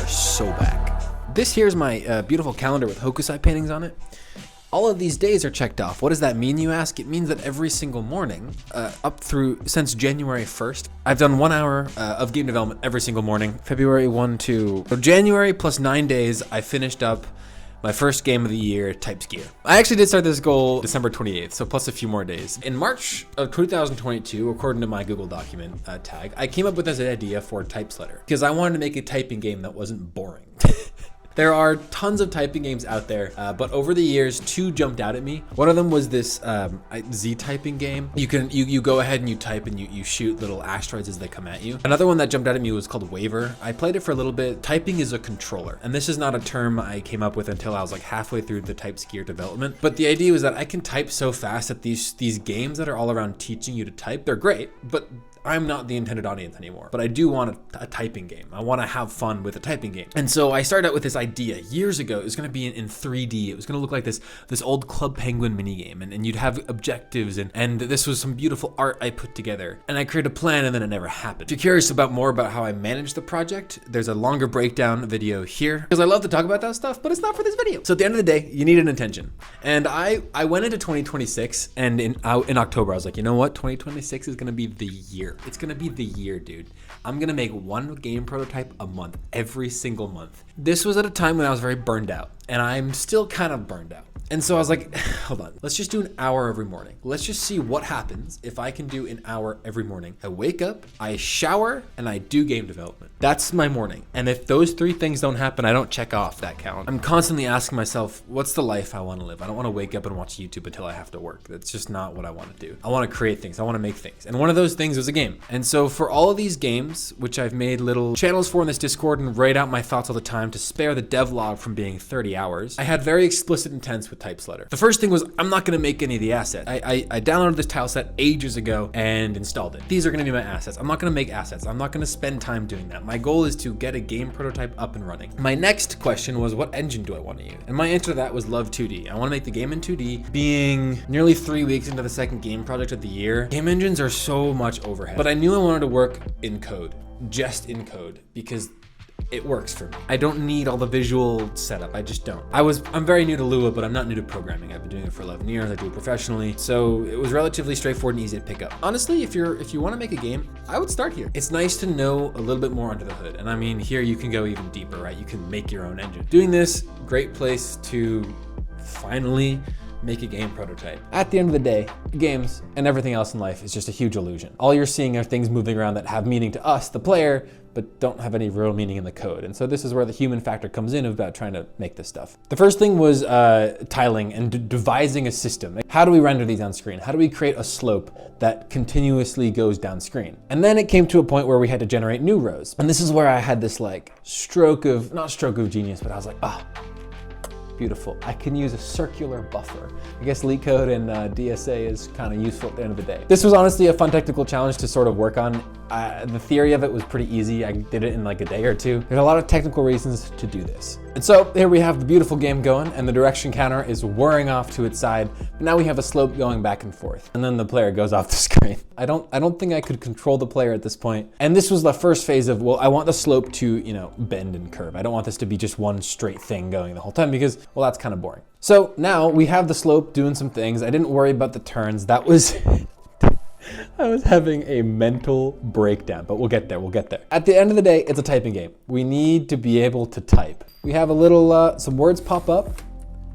so back. This here's my beautiful calendar with hokusai paintings on it. All of these days are checked off. What does that mean, you ask? It means that every single morning, since January 1st, I've done 1 hour of game development every single morning. February 1 to January plus 9 days, I finished up my first game of the year, TypeSkiier. I actually did start this goal December 28th, so plus a few more days. In March of 2022, according to my Google document tag, I came up with this idea for TypeSkiier because I wanted to make a typing game that wasn't boring. There are tons of typing games out there, but over the years, 2 jumped out at me. One of them was this Z typing game. You go ahead and you type and you shoot little asteroids as they come at you. Another one that jumped out at me was called Waver. I played it for a little bit. Typing is a controller, and this is not a term I came up with until I was like halfway through the TypeSkiier development. But the idea was that I can type so fast that these games that are all around teaching you to type, they're great, but I'm not the intended audience anymore, but I do want a typing game. I want to have fun with a typing game. And so I started out with this idea years ago. It was going to be in 3D. It was going to look like this old Club Penguin minigame, and you'd have objectives, and this was some beautiful art I put together. And I created a plan, and then it never happened. If you're curious about more about how I managed the project, there's a longer breakdown video here, because I love to talk about that stuff, but it's not for this video. So at the end of the day, you need an intention. And I went into 2026, and in October, I was like, you know what? 2026 is going to be the year. It's gonna be the year, dude. I'm gonna make 1 game prototype a month, every single month. This was at a time when I was very burned out, and I'm still kind of burned out. And so I was like, hold on, let's just do an hour every morning. Let's just see what happens if I can do an hour every morning. I wake up, I shower, and I do game development. That's my morning. And if those 3 things don't happen, I don't check off that count. I'm constantly asking myself, what's the life I want to live? I don't want to wake up and watch YouTube until I have to work. That's just not what I want to do. I want to create things. I want to make things. And one of those things was a game. And so for all of these games, which I've made little channels for in this Discord and write out my thoughts all the time to spare the devlog from being 30 hours, I had very explicit intents with TypeSkiier. The first thing was, I'm not going to make any of the assets. I downloaded this tile set ages ago and installed it. These are going to be my assets. I'm not going to make assets. I'm not going to spend time doing that. My goal is to get a game prototype up and running. My next question was, what engine do I want to use? And my answer to that was Love 2D. I want to make the game in 2D. Being nearly 3 weeks into the second game project of the year, game engines are so much overhead. But I knew I wanted to work in code, just in code, because it works for me. I don't need all the visual setup. I just don't. I'm very new to Lua, but I'm not new to programming. I've been doing it for 11 years. I do it professionally. So it was relatively straightforward and easy to pick up. Honestly, if you want to make a game, I would start here. It's nice to know a little bit more under the hood. And I mean, here you can go even deeper, right? You can make your own engine. Doing this, great place to finally make a game prototype. At the end of the day, games and everything else in life is just a huge illusion. All you're seeing are things moving around that have meaning to us, the player, but don't have any real meaning in the code. And so this is where the human factor comes in about trying to make this stuff. The first thing was tiling and devising a system. How do we render these on screen? How do we create a slope that continuously goes down screen? And then it came to a point where we had to generate new rows. And this is where I had this like not stroke of genius, but I was like, beautiful. I can use a circular buffer. I guess LeetCode and DSA is kind of useful at the end of the day. This was honestly a fun technical challenge to sort of work on. The theory of it was pretty easy. I did it in like a day or 2. There's a lot of technical reasons to do this. And so here we have the beautiful game going, and the direction counter is whirring off to its side. But now we have a slope going back and forth, and then the player goes off the screen. I don't think I could control the player at this point. And this was the first phase of, well, I want the slope to, bend and curve. I don't want this to be just one straight thing going the whole time because, well, that's kind of boring. So now we have the slope doing some things. I didn't worry about the turns. That was, I was having a mental breakdown, but we'll get there, At the end of the day, it's a typing game. We need to be able to type. We have a little, some words pop up,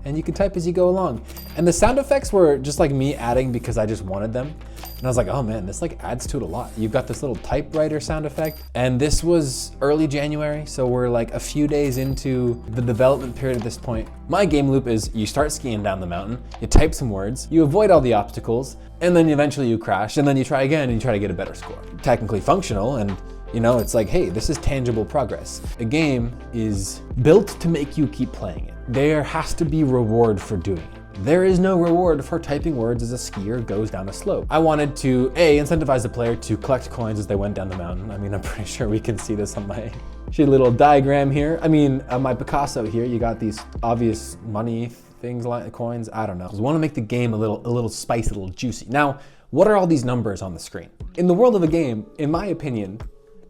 and you can type as you go along. And the sound effects were just like me adding because I just wanted them. And I was like, oh man, this like adds to it a lot. You've got this little typewriter sound effect. And this was early January, so we're like a few days into the development period at this point. My game loop is you start skiing down the mountain, you type some words, you avoid all the obstacles, and then eventually you crash, and then you try again and you try to get a better score. Technically functional, and it's like, hey, this is tangible progress. A game is built to make you keep playing it. There has to be reward for doing it. There is no reward for typing words as a skier goes down a slope. I wanted to, incentivize the player to collect coins as they went down the mountain. I mean, I'm pretty sure we can see this on my shitty little diagram here. I mean, on my Picasso here, you got these obvious money things like coins. I don't know. I just want to make the game a little spicy, a little juicy. Now, what are all these numbers on the screen? In the world of a game, in my opinion,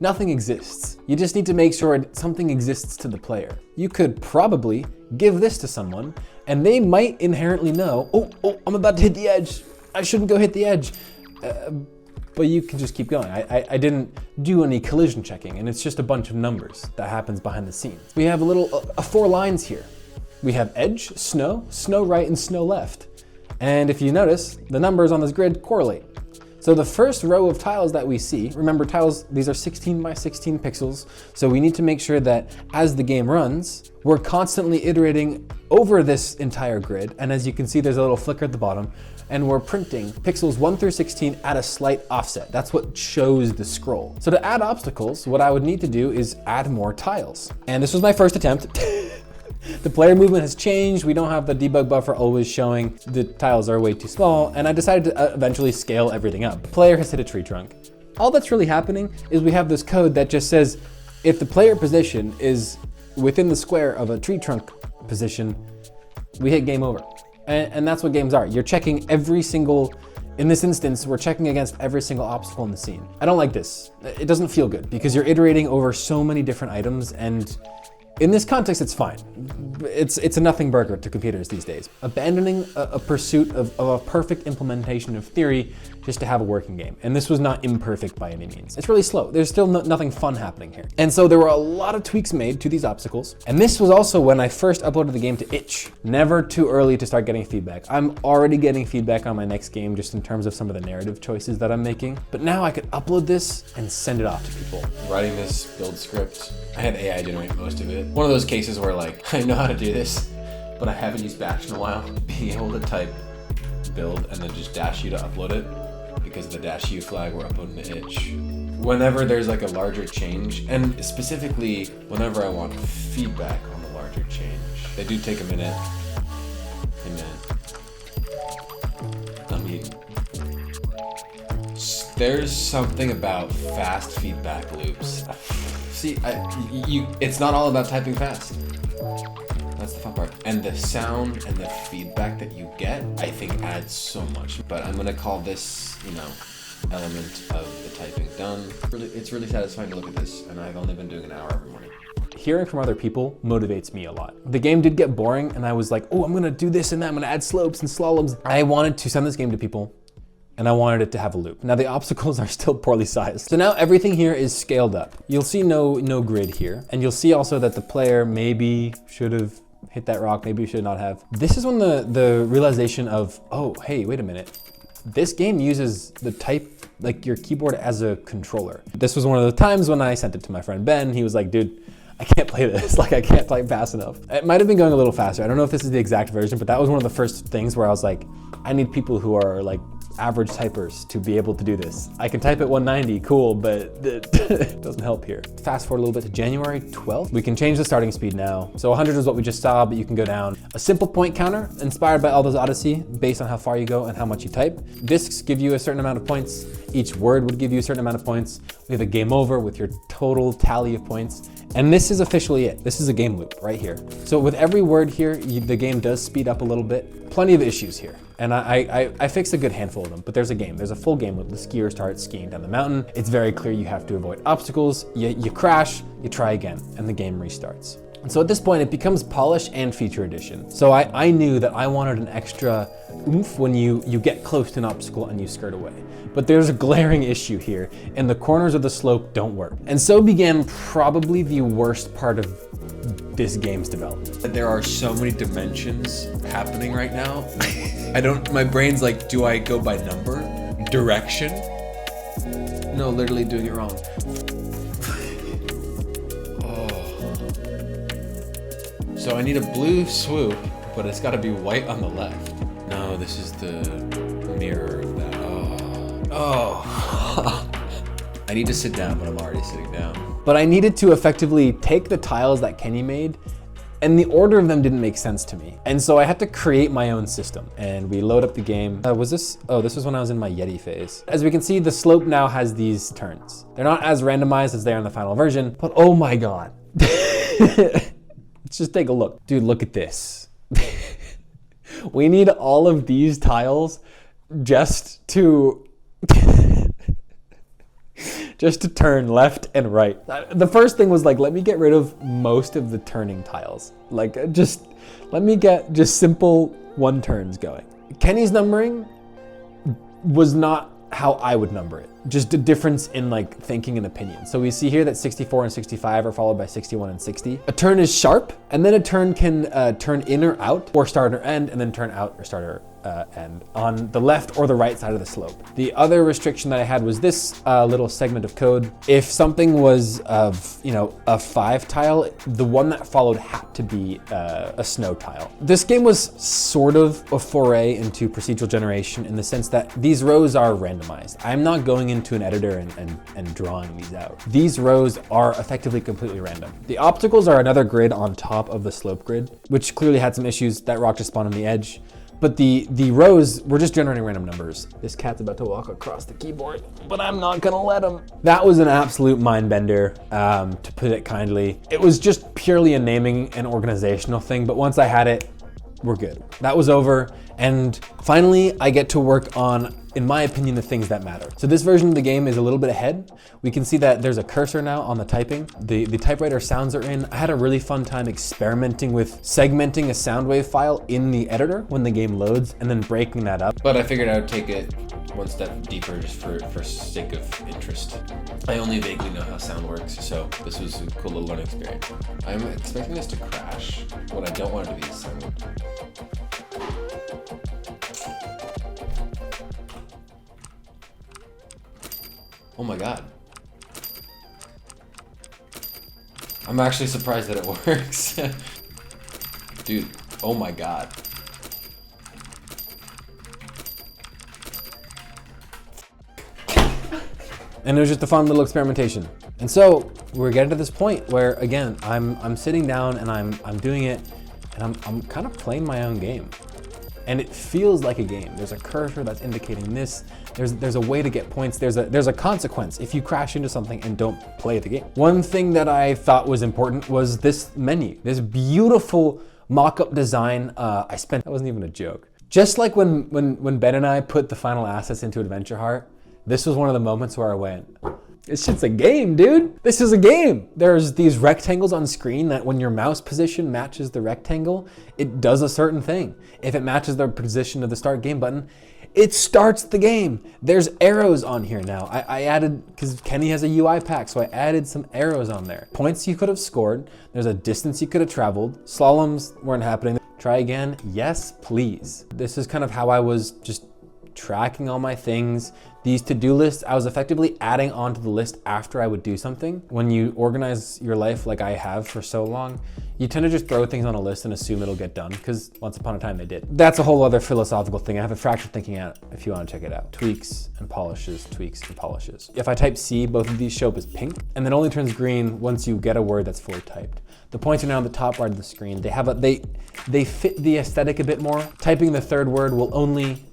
nothing exists. You just need to make sure something exists to the player. You could probably give this to someone and they might inherently know, oh, I'm about to hit the edge. I shouldn't go hit the edge. But you can just keep going. I didn't do any collision checking, and it's just a bunch of numbers that happens behind the scenes. We have 4 lines here. We have edge, snow, snow right, and snow left. And if you notice, the numbers on this grid correlate. So the first row of tiles that we see, remember tiles, these are 16 by 16 pixels. So we need to make sure that as the game runs, we're constantly iterating over this entire grid. And as you can see, there's a little flicker at the bottom, and we're printing pixels 1 through 16 at a slight offset. That's what shows the scroll. So to add obstacles, what I would need to do is add more tiles. And this was my first attempt. The player movement has changed. We don't have the debug buffer always showing. The tiles are way too small, and I decided to eventually scale everything up. The player has hit a tree trunk. All that's really happening is we have this code that just says, if the player position is within the square of a tree trunk position, we hit game over. And that's what games are. You're checking every single, in this instance, we're checking against every single obstacle in the scene. I don't like this. It doesn't feel good because you're iterating over so many different items, and in this context, it's fine. It's a nothing burger to computers these days. Abandoning a pursuit of a perfect implementation of theory just to have a working game. And this was not imperfect by any means. It's really slow. There's still nothing fun happening here. And so there were a lot of tweaks made to these obstacles. And this was also when I first uploaded the game to itch. Never too early to start getting feedback. I'm already getting feedback on my next game just in terms of some of the narrative choices that I'm making. But now I could upload this and send it off to people. Writing this build script, I had AI generate most of it. One of those cases where like, I know how to do this, but I haven't used Bash in a while. Being able to type build and then just -u to upload it, because the -u flag we're uploading to itch. Whenever there's like a larger change, and specifically whenever I want feedback on the larger change, they do take a minute. I mean, there's something about fast feedback loops. See, it's not all about typing fast. That's the fun part. And the sound and the feedback that you get, I think adds so much. But I'm gonna call this, element of the typing done. It's really satisfying to look at this, and I've only been doing an hour every morning. Hearing from other people motivates me a lot. The game did get boring, and I was like, oh, I'm gonna do this and that, I'm gonna add slopes and slaloms. I wanted to send this game to people, and I wanted it to have a loop. Now the obstacles are still poorly sized. So now everything here is scaled up. You'll see no grid here, and you'll see also that the player maybe should have hit that rock, maybe should not have. This is when the realization of, oh, hey, wait a minute. This game uses the your keyboard as a controller. This was one of the times when I sent it to my friend Ben. He was like, dude, I can't play this. I can't type fast enough. It might have been going a little faster. I don't know if this is the exact version, but that was one of the first things where I was like, I need people who are average typers to be able to do this. I can type at 190, cool, but it doesn't help here. Fast forward a little bit to January 12th. We can change the starting speed now. So 100 is what we just saw, but you can go down. A simple point counter inspired by Aldo's Odyssey based on how far you go and how much you type. Discs give you a certain amount of points. Each word would give you a certain amount of points. We have a game over with your total tally of points. And this is officially it. This is a game loop right here. So with every word here, the game does speed up a little bit. Plenty of issues here. And I fixed a good handful of them, but there's a game. There's a full game loop. The skier starts skiing down the mountain. It's very clear you have to avoid obstacles. You crash, you try again, and the game restarts. And so at this point, it becomes polish and feature edition. So I knew that I wanted an extra oomph when you get close to an obstacle and you skirt away. But there's a glaring issue here, and the corners of the slope don't work. And so began probably the worst part of this game's development. There are so many dimensions happening right now. My brain's like, do I go by number? Direction? No, literally doing it wrong. So I need a blue swoop, but it's gotta be white on the left. No, this is the mirror of that. Oh. I need to sit down, but I'm already sitting down. But I needed to effectively take the tiles that Kenny made, and the order of them didn't make sense to me. And so I had to create my own system. And we load up the game. This was when I was in my Yeti phase. As we can see, the slope now has these turns. They're not as randomized as they are in the final version, but oh my God. Let's just take a look. Dude, look at this. We need all of these tiles just to just to turn left and right. The first thing was like, let me get rid of most of the turning tiles. Like, just let me get just simple one turns going. Kenny's numbering was not how I would number it. Just a difference in like thinking and opinion. So we see here that 64 and 65 are followed by 61 and 60. A turn is sharp, and then a turn can turn in or out, or start or end, and then turn out or start or end on the left or the right side of the slope. The other restriction that I had was this little segment of code. If something was of, you know, a 5 tile, the one that followed had to be a snow tile. This game was sort of a foray into procedural generation in the sense that these rows are randomized. I'm not going into an editor and drawing these out. These rows are effectively completely random. The obstacles are another grid on top of the slope grid, which clearly had some issues. That rock just spawned on the edge. But the rows were just generating random numbers. This cat's about to walk across the keyboard, but I'm not gonna let him. That was an absolute mind bender, to put it kindly. It was just purely a naming and organizational thing, but once I had it, we're good. That was over, and finally I get to work on, in my opinion, the things that matter. So this version of the game is a little bit ahead. We can see that there's a cursor now on the typing. The typewriter sounds are in. I had a really fun time experimenting with segmenting a sound wave file in the editor when the game loads and then breaking that up. But I figured I would take it one step deeper just for sake of interest. I only vaguely know how sound works, so this was a cool little learning experience. I'm expecting this to crash. What I don't want it to be is sound. Oh my god. I'm actually surprised that it works. Dude, oh my god. And it was just a fun little experimentation. And so we're getting to this point where, again, I'm sitting down and I'm doing it, and I'm kind of playing my own game. And it feels like a game. There's a cursor that's indicating this. There's a way to get points. There's a consequence if you crash into something and don't play the game. One thing that I thought was important was this menu, this beautiful mock-up design. That wasn't even a joke. Just like when Ben and I put the final assets into Adventure Heart, this was one of the moments where I went, this shit's a game, dude. This is a game. There's these rectangles on screen that when your mouse position matches the rectangle, it does a certain thing. If it matches the position of the start game button, it starts the game. There's arrows on here now. I added, because Kenny has a UI pack, so I added some arrows on there. Points you could have scored. There's a distance you could have traveled. Slaloms weren't happening. Try again. Yes, please. This is kind of how I was just tracking all my things. These to-do lists, I was effectively adding onto the list after I would do something. When you organize your life like I have for so long, you tend to just throw things on a list and assume it'll get done, because once upon a time they did. That's a whole other philosophical thing. I have a fractured thinking out if you want to check it out. Tweaks and polishes, tweaks and polishes. If I type C, both of these show up as pink, and then only turns green once you get a word that's fully typed. The points are now on the top right of the screen. They fit the aesthetic a bit more. Typing the third word will only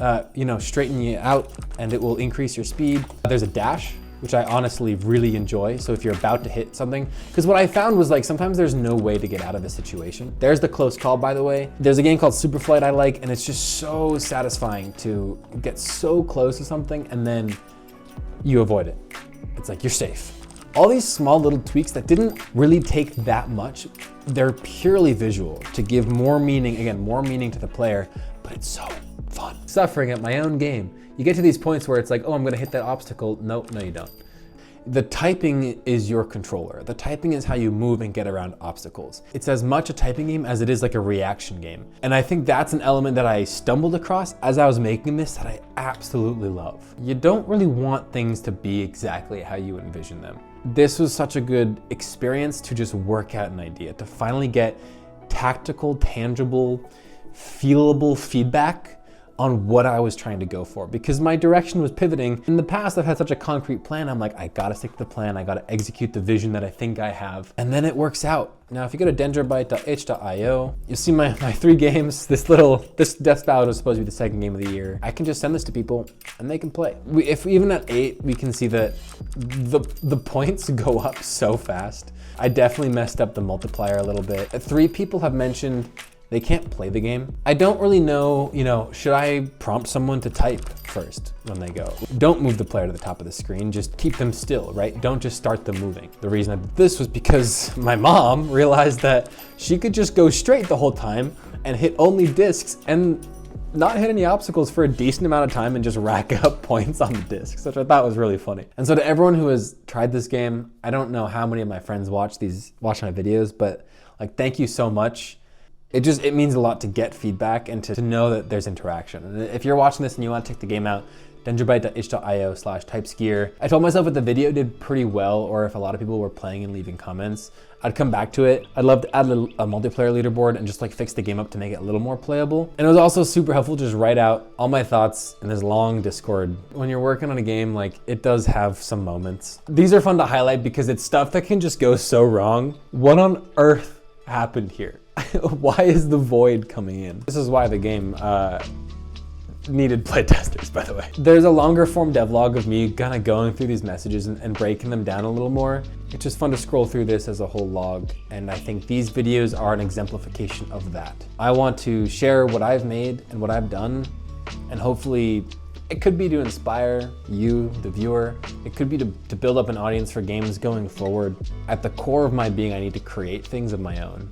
straighten you out, and it will increase your speed. There's a dash, which I honestly really enjoy. So if you're about to hit something, because what I found was like sometimes there's no way to get out of a situation. There's the close call, by the way. There's a game called Superflight I like, and it's just so satisfying to get so close to something and then you avoid it. It's like you're safe. All these small little tweaks that didn't really take that much, they're purely visual to give more meaning to the player, but it's so fun. Suffering at my own game. You get to these points where it's like, oh, I'm gonna hit that obstacle. Nope, no you don't. The typing is your controller. The typing is how you move and get around obstacles. It's as much a typing game as it is like a reaction game. And I think that's an element that I stumbled across as I was making this that I absolutely love. You don't really want things to be exactly how you envision them. This was such a good experience to just work out an idea, to finally get tactical, tangible, feelable feedback on what I was trying to go for, because my direction was pivoting. In the past, I've had such a concrete plan. I'm like, I gotta stick to the plan. I gotta execute the vision that I think I have. And then it works out. Now, if you go to dendrobyte.itch.io, you'll see my 3 games. This Death Ballad was supposed to be the second game of the year. I can just send this to people and they can play. If even at 8, we can see that the points go up so fast. I definitely messed up the multiplier a little bit. 3 people have mentioned They can't play the game. I don't really know, should I prompt someone to type first when they go? Don't move the player to the top of the screen, just keep them still, right? Don't just start them moving. The reason I did this was because my mom realized that she could just go straight the whole time and hit only discs and not hit any obstacles for a decent amount of time and just rack up points on the discs, which I thought was really funny. And so to everyone who has tried this game, I don't know how many of my friends watch my videos, but like, thank you so much. It means a lot to get feedback and to know that there's interaction. And if you're watching this and you want to take the game out, dendrobyte.itch.io/typeskiier. I told myself if the video did pretty well, or if a lot of people were playing and leaving comments, I'd come back to it. I'd love to add a multiplayer leaderboard and just like fix the game up to make it a little more playable. And it was also super helpful to just write out all my thoughts in this long Discord. When you're working on a game, like, it does have some moments. These are fun to highlight because it's stuff that can just go so wrong. What on earth happened here? Why is the void coming in? This is why the game needed playtesters, by the way. There's a longer form devlog of me kind of going through these messages and breaking them down a little more. It's just fun to scroll through this as a whole log, and I think these videos are an exemplification of that. I want to share what I've made and what I've done, and hopefully it could be to inspire you, the viewer. It could be to build up an audience for games going forward. At the core of my being, I need to create things of my own.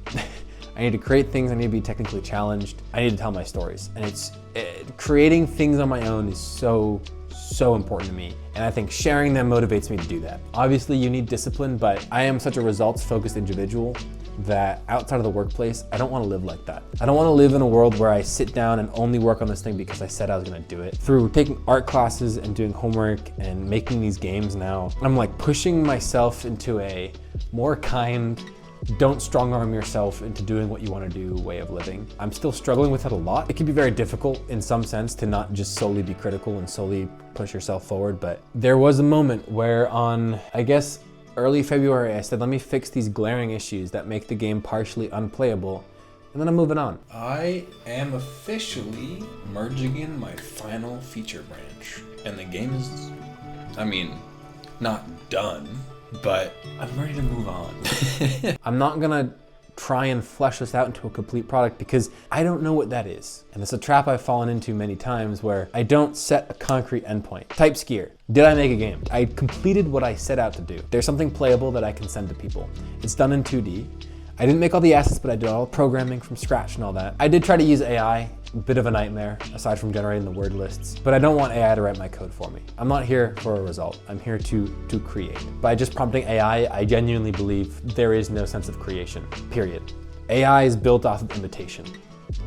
I need to create things, I need to be technically challenged. I need to tell my stories. And creating things on my own is so important to me. And I think sharing them motivates me to do that. Obviously you need discipline, but I am such a results-focused individual that outside of the workplace, I don't want to live like that. I don't want to live in a world where I sit down and only work on this thing because I said I was going to do it. Through taking art classes and doing homework and making these games now, I'm like pushing myself into a more kind, don't strong arm yourself into doing what you want to do way of living. I'm still struggling with it a lot. It can be very difficult in some sense to not just solely be critical and solely push yourself forward, but there was a moment where on, I guess, early February, I said, let me fix these glaring issues that make the game partially unplayable, and then I'm moving on. I am officially merging in my final feature branch, and the game is, not done, but I'm ready to move on. I'm not gonna try and flesh this out into a complete product because I don't know what that is. And it's a trap I've fallen into many times where I don't set a concrete endpoint. TypeSkiier, did I make a game? I completed what I set out to do. There's something playable that I can send to people. It's done in 2D. I didn't make all the assets, but I did all programming from scratch and all that. I did try to use AI, a bit of a nightmare, aside from generating the word lists, but I don't want AI to write my code for me. I'm not here for a result. I'm here to create. By just prompting AI, I genuinely believe there is no sense of creation, period. AI is built off of imitation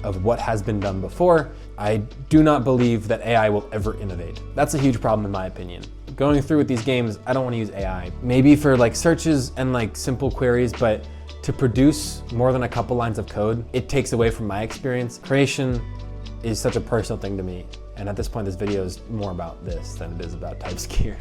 of what has been done before. I do not believe that AI will ever innovate. That's a huge problem in my opinion. Going through with these games, I don't want to use AI. Maybe for like searches and like simple queries, but to produce more than a couple lines of code, it takes away from my experience. Creation is such a personal thing to me. And at this point, this video is more about this than it is about TypeSkiier.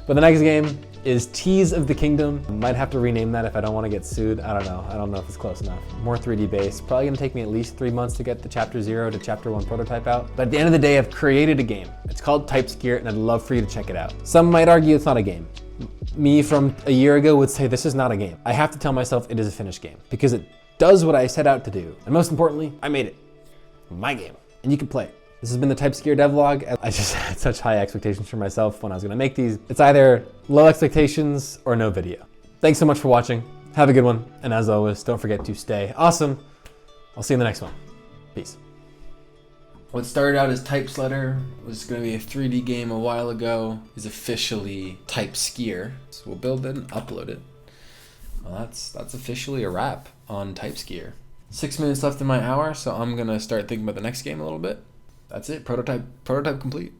But the next game is Tears of the Kingdom. I might have to rename that if I don't want to get sued. I don't know. I don't know if it's close enough. More 3D based. Probably gonna take me at least 3 months to get the chapter 0 to chapter 1 prototype out. But at the end of the day, I've created a game. It's called TypeSkiier, and I'd love for you to check it out. Some might argue it's not a game. Me from a year ago would say this is not a game. I have to tell myself it is a finished game because it does what I set out to do. And most importantly, I made it. My game. And you can play it. This has been the TypeSkiier Devlog. I just had such high expectations for myself when I was gonna make these. It's either low expectations or no video. Thanks so much for watching. Have a good one. And as always, don't forget to stay awesome. I'll see you in the next one. Peace. What started out as TypeSletter was going to be a 3D game a while ago, is officially TypeSkiier. So we'll build it and upload it. Well, that's officially a wrap on TypeSkiier. 6 minutes left in my hour, so I'm going to start thinking about the next game a little bit. That's it. Prototype complete.